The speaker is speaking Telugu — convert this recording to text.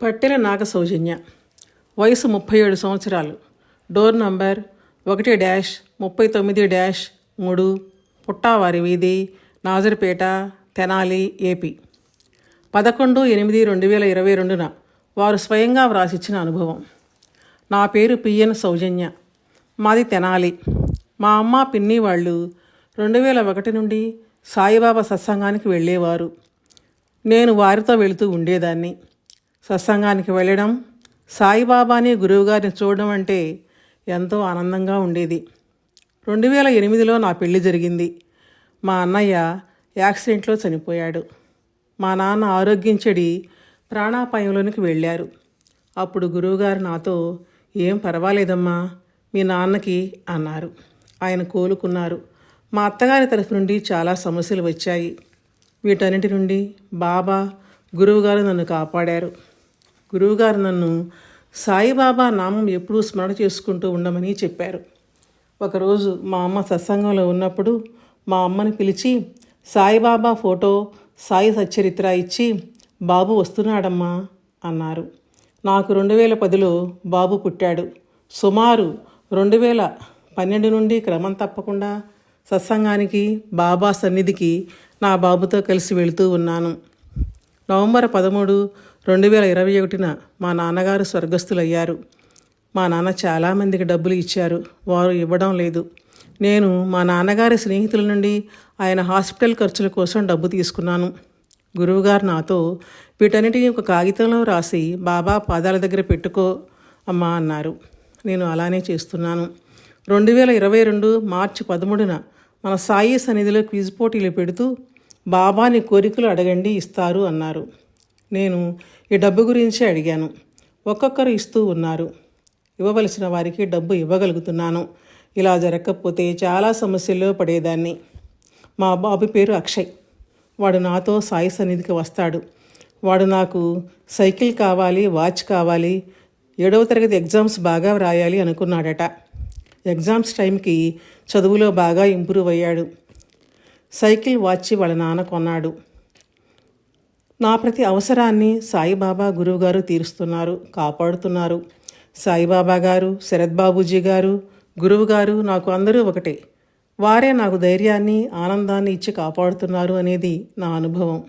పట్టెల నాగ సౌజన్య, వయసు 37 సంవత్సరాలు, డోర్ నంబర్ 1-39-3, పుట్టావారి వీధి, నాజర్పేట, తెనాలి, ఏపీ. 11/8/2022 వారు స్వయంగా వ్రాసిచ్చిన అనుభవం. నా పేరు పిఎన్ సౌజన్య, మాది తెనాలి. మా అమ్మ పిన్ని వాళ్ళు 2001 నుండి సాయిబాబా సత్సంగానికి వెళ్ళేవారు. నేను వారితో వెళుతూ ఉండేదాన్ని. సత్సంగానికి వెళ్ళడం, సాయిబాబాని గురువుగారిని చూడడం అంటే ఎంతో ఆనందంగా ఉండేది. 2008లో నా పెళ్లి జరిగింది. మా అన్నయ్య యాక్సిడెంట్లో చనిపోయాడు. మా నాన్న ఆరోగ్యం చెడి ప్రాణాపాయంలోనికి వెళ్ళారు. అప్పుడు గురువుగారు నాతో, "ఏం పర్వాలేదమ్మా, మీ నాన్నకి" అన్నారు. ఆయన కోలుకున్నారు. మా అత్తగారి తరఫు నుండి చాలా సమస్యలు వచ్చాయి. వీటన్నిటి నుండి బాబా, గురువుగారు నన్ను కాపాడారు. గురువుగారు నన్ను సాయిబాబా నామం ఎప్పుడూ స్మరణ చేసుకుంటూ ఉండమని చెప్పారు. ఒకరోజు మా అమ్మ సత్సంగంలో ఉన్నప్పుడు మా అమ్మని పిలిచి సాయిబాబా ఫోటో, సాయి సచ్చరిత్ర ఇచ్చి, "బాబు వస్తున్నాడమ్మా" అన్నారు. నాకు 2010లో బాబు పుట్టాడు. సుమారు 2012 నుండి క్రమం తప్పకుండా సత్సంగానికి, బాబా సన్నిధికి నా బాబుతో కలిసి వెళుతూ ఉన్నాను. నవంబర్ 13, 2021 మా నాన్నగారు స్వర్గస్థులయ్యారు. మా నాన్న చాలామందికి డబ్బులు ఇచ్చారు, వారు ఇవ్వడం లేదు. నేను మా నాన్నగారి స్నేహితుల నుండి ఆయన హాస్పిటల్ ఖర్చుల కోసం డబ్బు తీసుకున్నాను. గురువుగారు నాతో, "వీటన్నిటిని ఒక కాగితంలో రాసి బాబా పాదాల దగ్గర పెట్టుకో అమ్మా" అన్నారు. నేను అలానే చేస్తున్నాను. 2022 మార్చి 13 మన సాయి సన్నిధిలో క్విజ్ పోటీలు పెడుతూ, "బాబాని కోరికలు అడగండి, ఇస్తారు" అన్నారు. నేను ఈ డబ్బు గురించి అడిగాను. ఒక్కొక్కరు ఇస్తూ ఉన్నారు. ఇవ్వవలసిన వారికి డబ్బు ఇవ్వగలుగుతున్నాను. ఇలా జరగకపోతే చాలా సమస్యల్లో పడేదాన్ని. మా బాబు పేరు అక్షయ్. వాడు నాతో సాయి సన్నిధికి వస్తాడు. వాడు నాకు సైకిల్ కావాలి, వాచ్ కావాలి, 7వ తరగతి ఎగ్జామ్స్ బాగా వ్రాయాలి అనుకున్నాడట. ఎగ్జామ్స్ టైంకి చదువులో బాగా ఇంప్రూవ్ అయ్యాడు. సైకిల్, వాచ్ వాళ్ళ నాన్న కొన్నాడు. నా ప్రతి అవసరాన్ని సాయిబాబా గురువుగారు తీరుస్తున్నారు, కాపాడుతున్నారు. సాయిబాబా గారు, శరత్ బాబూజీ గారు, గురువుగారు నాకు అందరూ ఒకటే. వారే నాకు ధైర్యాన్ని, ఆనందాన్ని ఇచ్చి కాపాడుతున్నారు అనేది నా అనుభవం.